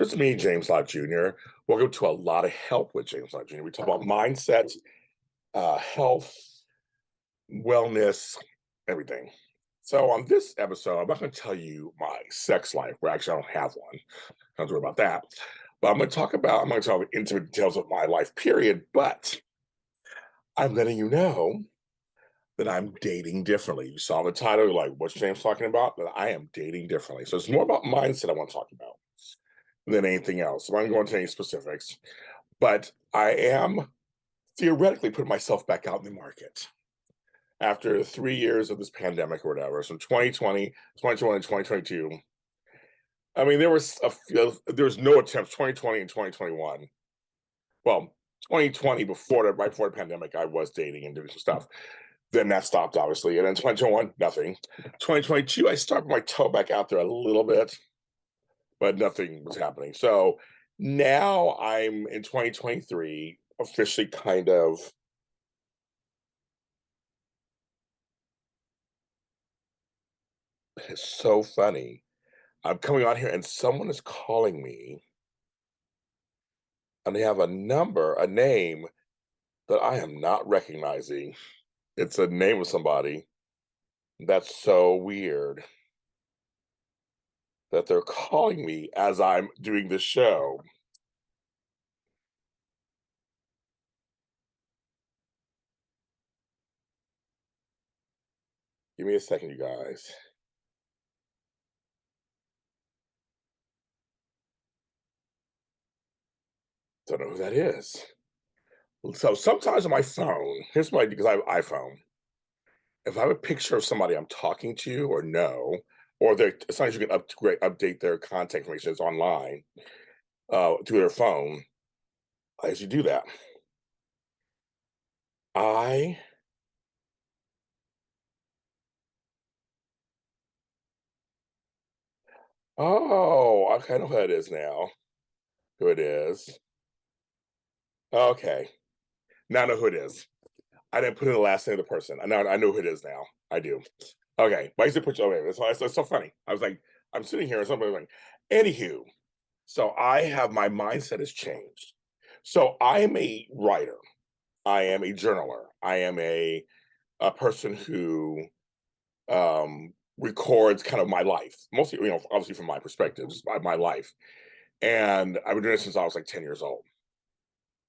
This is me, James Lott Jr. Welcome to a lot of help with James Lott Jr. We talk about mindset, health, wellness, everything. So on this episode, I'm not going to tell you my sex life. Where actually I don't have one. Don't worry about that. But I'm going to talk intimate details of my life, period. But I'm letting you know that I'm dating differently. You saw the title, you're like, what's James talking about? That I am dating differently. So it's more about mindset I want to talk about than anything else. So I'm going to go into any specifics. But I am theoretically putting myself back out in the market after 3 years of this pandemic or whatever. So 2020, 2021, and 2022. I mean, there was no attempts 2020 and 2021. Well, 2020 right before the pandemic, I was dating and doing some stuff. Then that stopped, obviously. And then 2021, nothing. 2022, I started my toe back out there a little bit, but nothing was happening. So now I'm in 2023, officially kind of. It's so funny. I'm coming on here and someone is calling me and they have a name that I am not recognizing. It's a name of somebody. That's so weird that they're calling me as I'm doing this show. Give me a second, you guys. Don't know who that is. So sometimes on my phone, here's my because I have an iPhone. If I have a picture of somebody I'm talking to or know, or sometimes you can update their contact information. It's online through their phone. I usually do that. I Oh, okay, I know who it is now. Who it is. Okay. Now I know who it is. I didn't put in the last name of the person. I know who it is now. I do. Okay. But I used to put okay, it's so funny. I was like, I'm sitting here and somebody like, anywho. So I have my mindset has changed. So I am a writer. I am a journaler. I am a person who records kind of my life. Mostly, obviously from my perspective, just my life. And I've been doing it since I was like 10 years old.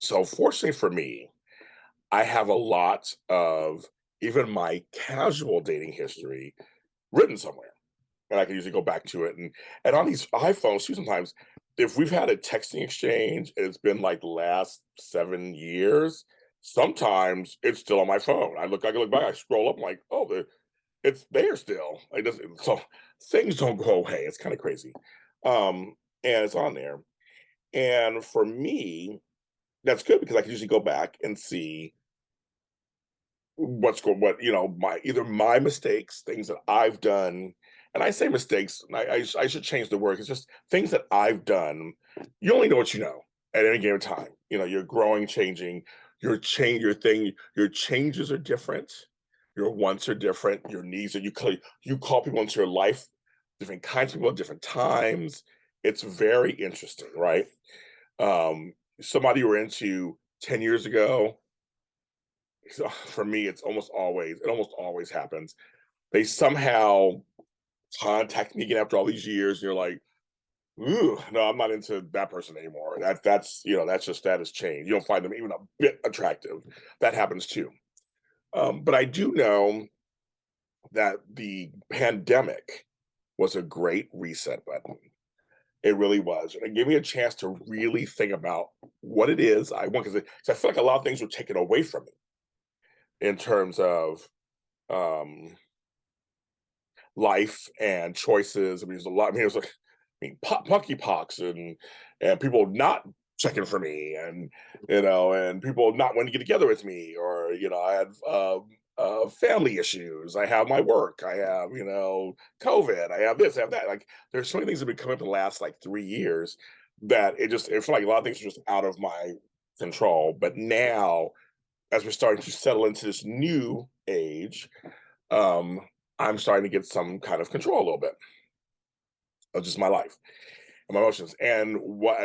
So fortunately for me, I have a lot of even my casual dating history written somewhere. And I can usually go back to it. And on these iPhones too, sometimes if we've had a texting exchange and it's been like the last 7 years, sometimes it's still on my phone. I can look back, I scroll up, I'm like, oh, it's there still. It doesn't so things don't go away. It's kind of crazy. And it's on there. And for me, that's good because I can usually go back and see my either my mistakes, things that I've done, and I say mistakes, I should change the word. It's just things that I've done. You only know what you know at any given time. You're growing, changing, your changes are different, your wants are different, your needs that you call people into your life, different kinds of people at different times. It's very interesting, right? Somebody you were into 10 years ago, so for me, it almost always happens. They somehow contact me again after all these years, and you're like, ooh, no, I'm not into that person anymore. That has changed. You don't find them even a bit attractive. That happens too. But I do know that the pandemic was a great reset button. It really was. And it gave me a chance to really think about what it is I want, because I feel like a lot of things were taken away from me in terms of um, life and choices. I mean, there's a lot. I mean, it was like, monkeypox and people not checking for me, and people not wanting to get together with me, or I had family issues. I have my work. I have COVID. I have this. I have that. Like, there's so many things that have been coming up in the last like 3 years that it felt like a lot of things are just out of my control. But now, as we're starting to settle into this new age, um, I'm starting to get some kind of control a little bit of just my life. my emotions. And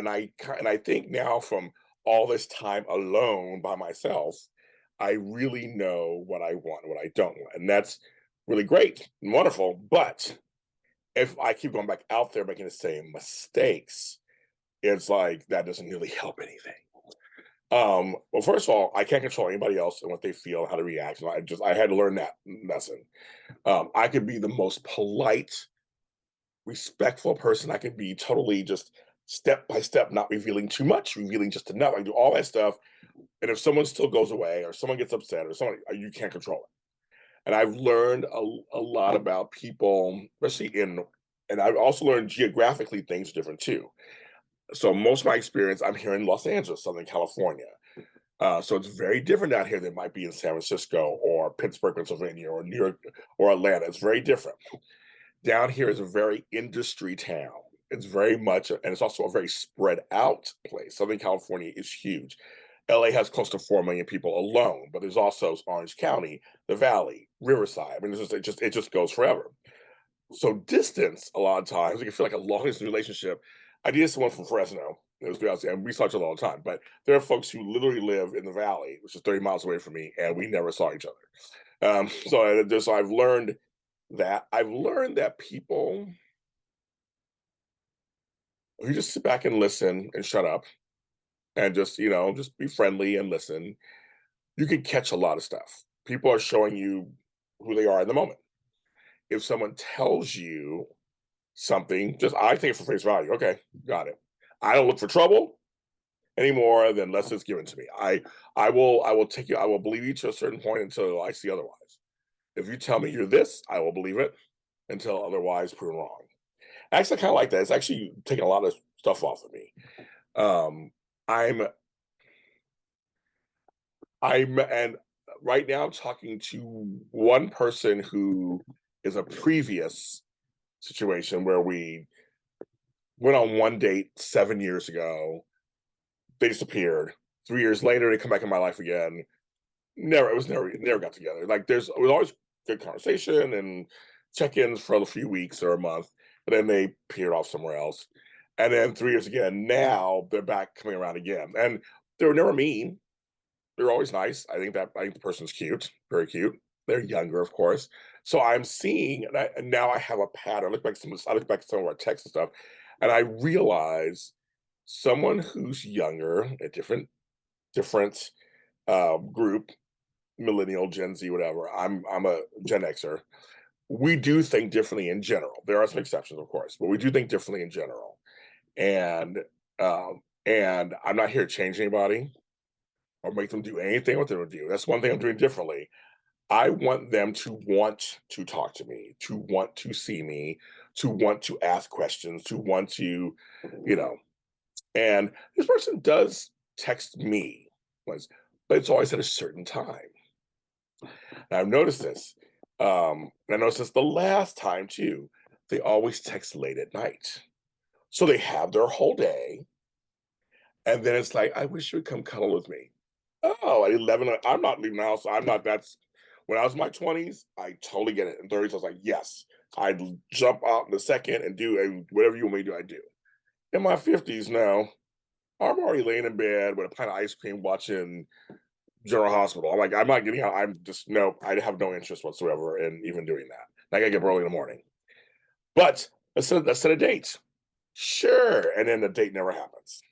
I think now from all this time alone by myself, I really know what I want and what I don't want. And that's really great and wonderful. But if I keep going back out there making the same mistakes, it's like that doesn't really help anything. Well, first of all, I can't control anybody else and what they feel, how to react. And I had to learn that lesson. I could be the most polite, respectful person. I can be totally just step by step, not revealing too much, revealing just enough. I do all that stuff. And if someone still goes away or someone gets upset or someone, you can't control it. And I've learned a lot about people, especially and I've also learned geographically things are different too. So most of my experience, I'm here in Los Angeles, Southern California. So it's very different out here than it might be in San Francisco or Pittsburgh, Pennsylvania, or New York or Atlanta. It's very different. Down here is a very industry town. It's very much, and it's also a very spread out place. Southern California is huge. LA has close to 4 million people alone, but there's also Orange County, the Valley, Riverside. I mean, it just goes forever. So distance, a lot of times, it can feel like a long distance relationship. I dated someone from Fresno. It was Beyonce, and we saw each other all the time. But there are folks who literally live in the valley, which is 30 miles away from me, and we never saw each other. So I've learned that. I've learned that people who just sit back and listen and shut up and just be friendly and listen, you can catch a lot of stuff. People are showing you who they are in the moment. If someone tells you something, just I take it for face value. Okay, got it. I don't look for trouble anymore than less is given to me. I will take you, I will believe you to a certain point until I see otherwise. If you tell me you're this, I will believe it until otherwise proven wrong. Actually, I kind of like that. It's actually taking a lot of stuff off of me. Um, I'm and right now I'm talking to one person who is a previous situation where we went on one date 7 years ago. They disappeared. 3 years later, they come back in my life again. Never got together. Like it was always good conversation and check-ins for a few weeks or a month, but then they peered off somewhere else. And then 3 years again. Now they're back coming around again. And they were never mean. They're always nice. I think the person's cute, very cute. They're younger, of course. So I'm seeing, and now I have a pattern. I look back at some of our texts and stuff, and I realize someone who's younger, a different group, millennial, Gen Z, whatever. I'm a Gen Xer. We do think differently in general. There are some exceptions, of course, but we do think differently in general. And and I'm not here to change anybody or make them do anything what they would do. That's one thing I'm doing differently. I want them to want to talk to me, to want to see me, to want to ask questions, to want to, you know. And this person does text me once, but it's always at a certain time. And I've noticed this. And I noticed this the last time too. They always text late at night. So they have their whole day. And then it's like, I wish you would come cuddle with me. Oh, at 11, I'm not leaving the house. I'm not that's when I was in my 20s, I totally get it. In 30s, I was like, yes, I'd jump out in a second and do whatever you want me to do, I do. In my 50s now, I'm already laying in bed with a pint of ice cream watching General Hospital. I'm like, I'm not getting out. I'm just no, I have no interest whatsoever in even doing that. I gotta get up early in the morning. But let's set a date. Sure. And then the date never happens.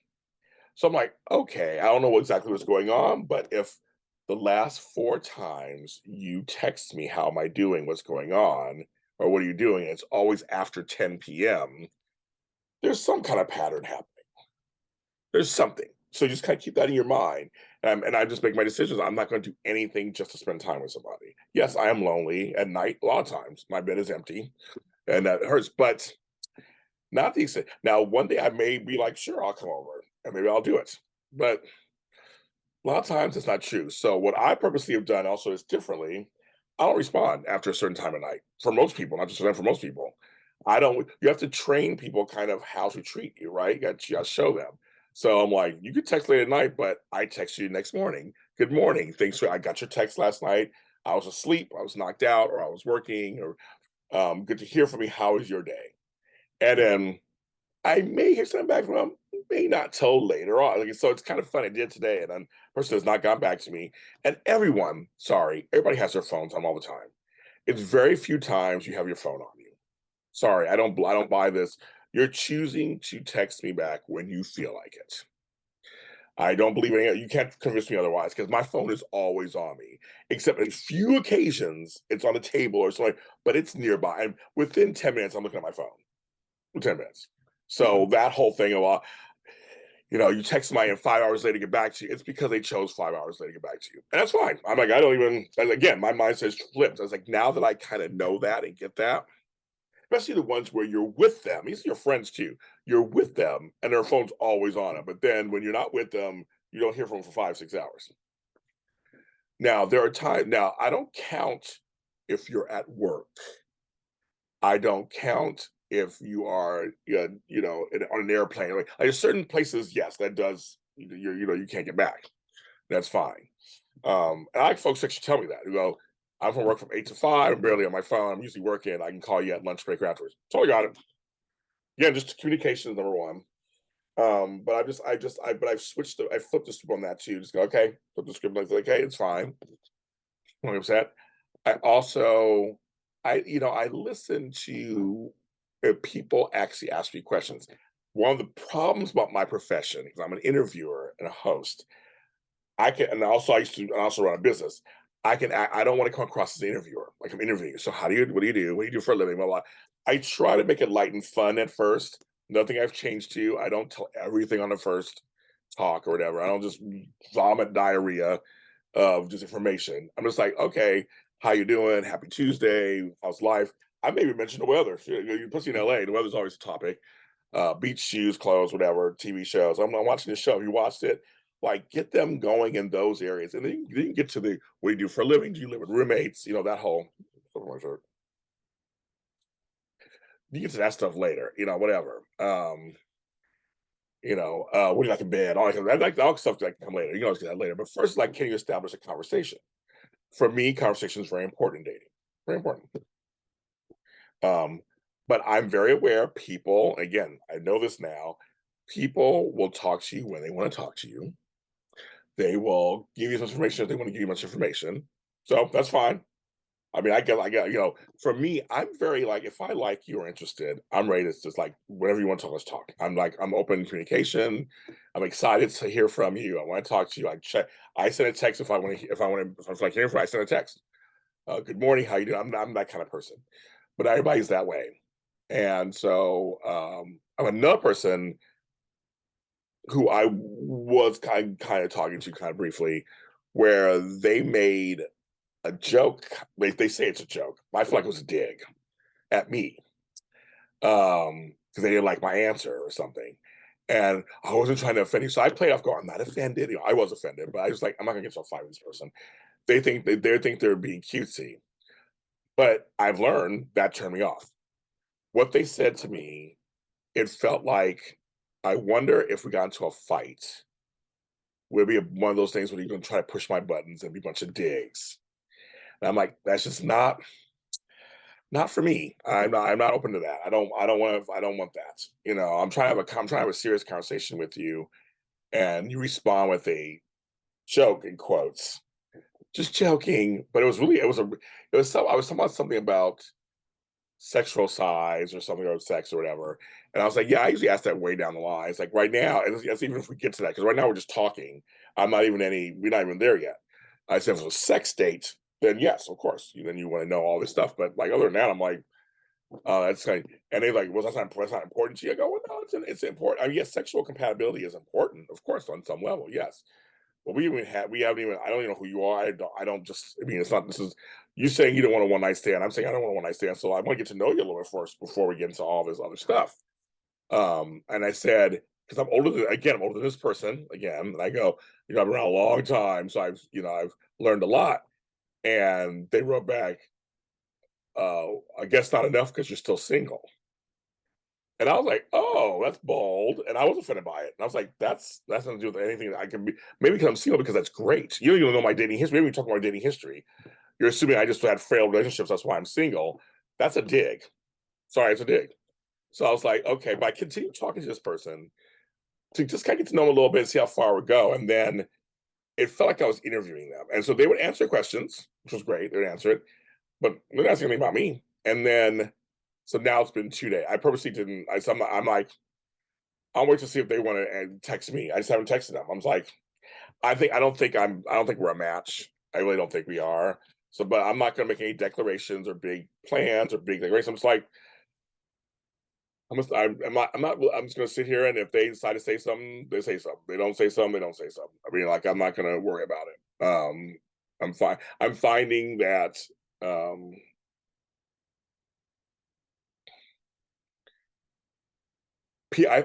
So I'm like, okay, I don't know exactly what's going on, but if the last 4 times you text me, how am I doing? What's going on? Or what are you doing? It's always after 10 p.m. There's some kind of pattern happening. There's something. So just kind of keep that in your mind. And I just make my decisions. I'm not going to do anything just to spend time with somebody. Yes, I am lonely at night. A lot of times my bed is empty and that hurts, but not the extent. Now, one day I may be like, sure, I'll come over and maybe I'll do it. But a lot of times it's not true. So what I purposely have done also is differently. I don't respond after a certain time of night. For most people, not just for them, for most people. I don't you have to train people kind of how to treat you, right? You got to show them. So I'm like, you could text late at night, but I text you next morning. Good morning. Thanks for I got your text last night. I was asleep, I was knocked out, or I was working, or good to hear from you. How was your day? And then I may hear something back from them, may not till later on. Like, so it's kind of funny. I did today, and then person has not gotten back to me. And everyone, sorry, everybody has their phones on all the time. It's very few times you have your phone on you. Sorry, I don't buy this. You're choosing to text me back when you feel like it. I don't believe any you can't convince me otherwise because my phone is always on me, except in few occasions it's on the table or something, but it's nearby. And within 10 minutes, I'm looking at my phone. 10 minutes. So that whole thing of, you text somebody and 5 hours later get back to you, it's because they chose 5 hours later to get back to you. And that's fine. I'm like, I don't even, and again, my mind says flipped. I was like, now that I kind of know that and get that, especially the ones where you're with them, these are your friends too. You're with them and their phone's always on them. But then when you're not with them, you don't hear from them for 5, 6 hours. Now, there are times, now I don't count if you're at work. I don't count if you are, on an airplane. Like certain places, yes, that does. You can't get back. That's fine. And I like folks actually tell me that. I'm from work from 8 to 5. I'm barely on my phone. I'm usually working. I can call you at lunch break or afterwards. So I got it. Yeah, just communication is number one. But but I've switched. I flipped the script on that too. Just go, okay, flip the script. Like, okay, it's fine. I'm upset. I also, I listen to people actually ask me questions. One of the problems about my profession, because I'm an interviewer and a host, and also I also run a business. I don't want to come across as an interviewer, like I'm interviewing. So what do you do? What do you do for a living? Blah, blah. I try to make it light and fun at first. Nothing I've changed to. I don't tell everything on the first talk or whatever. I don't just vomit diarrhea of just information. I'm just like, okay, how you doing? Happy Tuesday. How's life? I maybe mention the weather. You're pussy in LA. The weather's always a topic. Beach shoes, clothes, whatever, TV shows. I'm watching this show. Have you watched it? Like, get them going in those areas. And then you can get to the what do you do for a living? Do you live with roommates? That whole you get to that stuff later, whatever. What do you like in bed? All that, I like all stuff that can come later. You can always get that later. But first, like, can you establish a conversation? For me, conversation is very important in dating. Very important. Um, but I'm very aware people, again, I know this now, people will talk to you when they want to talk to you. They will give you some information if they want to give you much information. So that's fine. I mean, for me, I'm very like, if I like you or interested, I'm ready to just like, whatever you want to talk, let's talk. I'm open to communication. I'm excited to hear from you. I want to talk to you. I send a text if I want to, if I feel like hearing from you, I send a text. Good morning, how you doing? I'm that kind of person, but everybody's that way. And so I'm another person who I was kind of talking to kind of briefly, where they made a joke. They say it's a joke. I feel like it was a dig at me because they didn't like my answer or something. And I wasn't trying to offend you, so I played off guard. I'm not offended. I was offended, but I was like, I'm not gonna get into a fight with this person. They think they're being cutesy, but I've learned that turned me off. What they said to me, it felt like, I wonder if we got into a fight, would it be one of those things where you're gonna try to push my buttons and be a bunch of digs. And I'm like, that's just not for me. I'm not open to that. I don't want that. I'm trying to have a serious conversation with you, and you respond with a joke in quotes. Just joking, but I was talking about something about sexual size or something about sex or whatever. And I was like, yeah, I usually ask that way down the line. It's like right now, and it's even if we get to that, because right now we're just talking. We're not even there yet. I said if it was a sex date, then yes, of course. Then you want to know all this stuff. But like other than that, I'm like, that's like, and they like, well, that's not important to you. I go, well, no, it's important. I mean, yes, sexual compatibility is important, of course, on some level, yes. But we haven't even, I don't even know who you are. I mean, it's not, this is, you saying you don't want a one night stand. I'm saying I don't want a one night stand. So I want to get to know you a little bit first before we get into all this other stuff. And I said, because I'm older than this person again. And I go, I've been around a long time. So I've learned a lot. And they wrote back, I guess not enough because you're still single. And I was like, "Oh, that's bold," and I was offended by it. And I was like, "That's nothing to do with anything that I can be." Maybe because I'm single, because that's great. You don't even know my dating history. Maybe we talk about my dating history. You're assuming I just had failed relationships. That's why I'm single. That's a dig. Sorry, it's a dig. So I was like, okay, but I continue talking to this person to just kind of get to know them a little bit, see how far we go. And then it felt like I was interviewing them. And so they would answer questions, which was great. They would answer it, but they're not asking anything about me. And then, so now it's been 2 days. I purposely didn't, I'm like, I'll wait to see if they want to text me. I just haven't texted them. I'm like, I don't think we're a match. I really don't think we are. So, but I'm not going to make any declarations or big plans or big declarations. I'm just like, I'm just gonna sit here, and if they decide to say something, they say something. They don't say something, they don't say something. I mean, like, I'm not gonna worry about it. I'm fine. I'm finding that um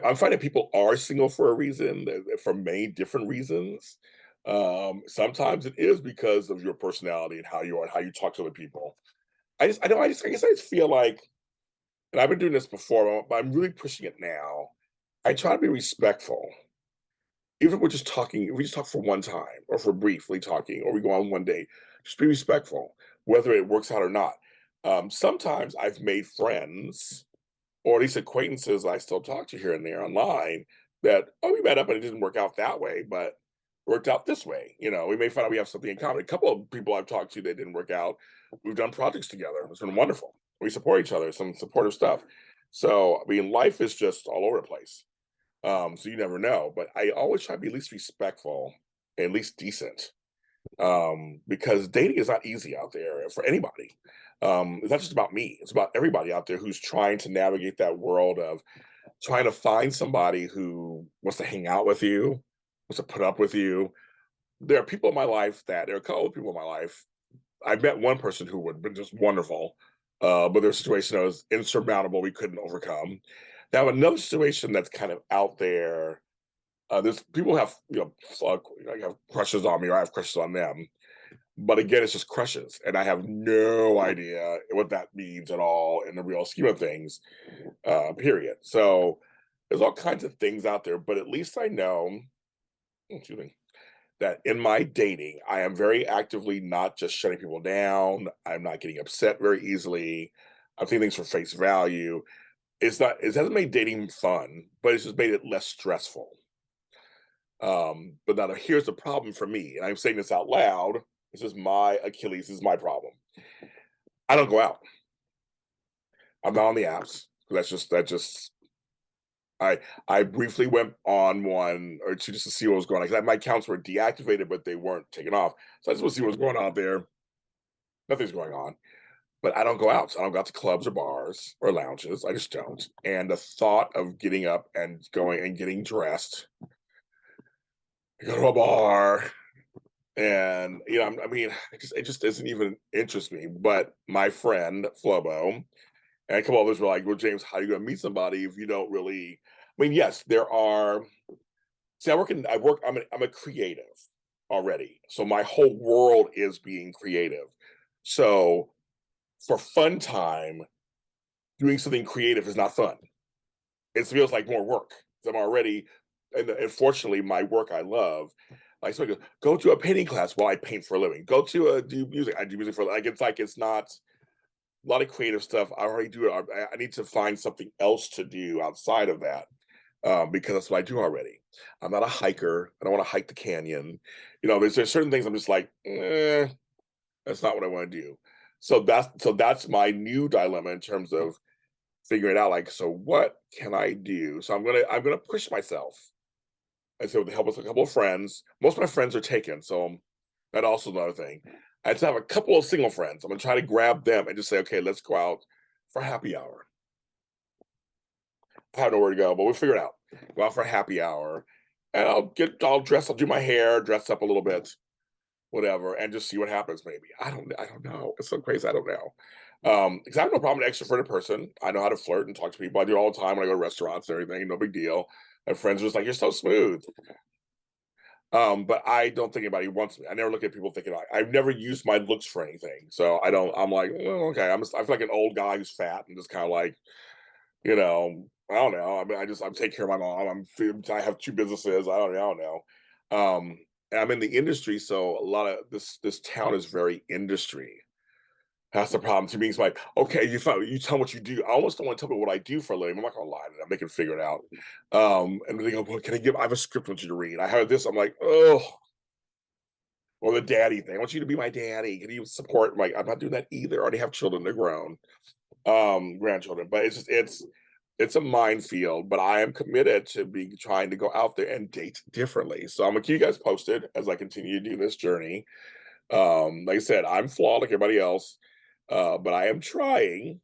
I'm finding people are single for a reason, for many different reasons. Sometimes it is because of your personality and how you are and how you talk to other people. I guess I just feel like, and I've been doing this before, but I'm really pushing it now. I try to be respectful. Even if we're just talking, if we just talk for one time or for briefly talking, or we go on one day, just be respectful, whether it works out or not. Sometimes I've made friends, or at least acquaintances I still talk to here and there online, that, oh, we met up and it didn't work out that way, but worked out this way. We may find out we have something in common. A couple of people I've talked to that didn't work out, we've done projects together. It's been wonderful. We support each other, some supportive stuff. So, I mean, life is just all over the place. So you never know, but I always try to be at least respectful, at least decent, because dating is not easy out there for anybody. It's not just about me; it's about everybody out there who's trying to navigate that world of trying to find somebody who wants to hang out with you, wants to put up with you. There are a couple of people in my life. I met one person who would have been just wonderful, but their situation that was insurmountable. We couldn't overcome. Now, another situation that's kind of out there, there's people have, have crushes on me, or I have crushes on them. But again, it's just crushes, and I have no idea what that means at all in the real scheme of things. Period. So there's all kinds of things out there, but at least I know, excuse me, that in my dating, I am very actively not just shutting people down. I'm not getting upset very easily. I'm taking things for face value. It hasn't made dating fun, but it's just made it less stressful. But now here's the problem for me, and I'm saying this out loud. This is my Achilles. This is my problem. I don't go out. I'm not on the apps. That just I briefly went on one or two just to see what was going on, because my accounts were deactivated, but they weren't taken off. So I just want to see what's going on there. Nothing's going on. But I don't go out. So I don't go out to clubs or bars or lounges. I just don't. And the thought of getting up and going and getting dressed, go to a bar, and I mean, it just doesn't even interest me. But my friend Flobo and a couple others were like, "Well, James, how are you going to meet somebody if you don't really?" I mean, yes, there are. See, I'm a creative already, so my whole world is being creative. So for fun time, doing something creative is not fun. It feels like more work. I'm already, and fortunately, my work I love. Like, so I go to a painting class while I paint for a living. Go to do music. I do music for, like, it's not a lot of creative stuff. I already do it. I need to find something else to do outside of that, because that's what I do already. I'm not a hiker. I don't want to hike the canyon. There's certain things I'm just like, that's not what I want to do. So that's my new dilemma in terms of figuring out, like, so what can I do? So I'm gonna push myself. And so with the help of a couple of friends, most of my friends are taken, so that also another thing. I just have a couple of single friends. I'm gonna try to grab them and just say, okay, let's go out for happy hour. I have nowhere to go, but we'll figure it out. Go out for a happy hour, and I'll dress, I'll do my hair, dress up a little bit, whatever, and just see what happens. Maybe I don't know. It's so crazy. I don't know. Because I have no problem with an extroverted person. I know how to flirt and talk to people. I do it all the time when I go to restaurants and everything. No big deal. My friends are just like, "You're so smooth." But I don't think anybody wants me. I never look at people thinking I've never used my looks for anything. So I don't. I'm like, "Oh, okay. I feel like an old guy who's fat and just kind of like, I don't know. I mean, I'm taking care of my mom. I have two businesses. I don't know. And I'm in the industry, so a lot of this town is very industry. That's the problem to me. It's like, okay, you tell me what you do. I almost don't want to tell me what I do for a living. I'm not gonna lie to them. They can figure it out. And they go, well, can I give I have a script I want you to read. I have this. I'm like, oh, or the daddy thing. I want you to be my daddy. Can you support? I'm like, I'm not doing that either. I already have children, they're grown, grandchildren. But it's a minefield, but I am committed to be trying to go out there and date differently. So I'm gonna keep you guys posted as I continue to do this journey. Like I said, I'm flawed like everybody else, but I am trying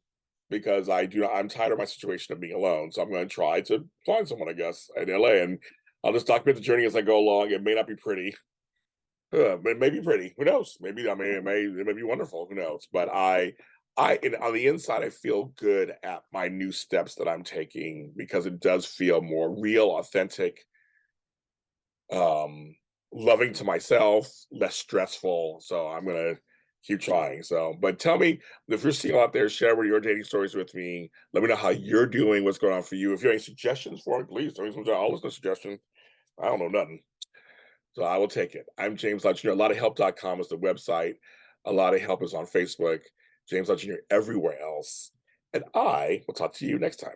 because I'm tired of my situation of being alone. So I'm going to try to find someone, I guess, in LA, and I'll just document the journey as I go along. It may not be pretty, but it may be pretty. Who knows? Maybe it may be wonderful. Who knows? But on the inside, I feel good at my new steps that I'm taking because it does feel more real, authentic, um loving to myself, less stressful. So I'm gonna keep trying. So but tell me, if you're single out there, share with your dating stories with me. Let me know how you're doing, what's going on for you. If you have any suggestions for it, please tell me some. I'll listen to suggestions. I don't know nothing, so I will take it. I'm James Lott Jr. A lot of help.com is the website. A lot of help is on Facebook. James Lott Jr. everywhere else, and I will talk to you next time.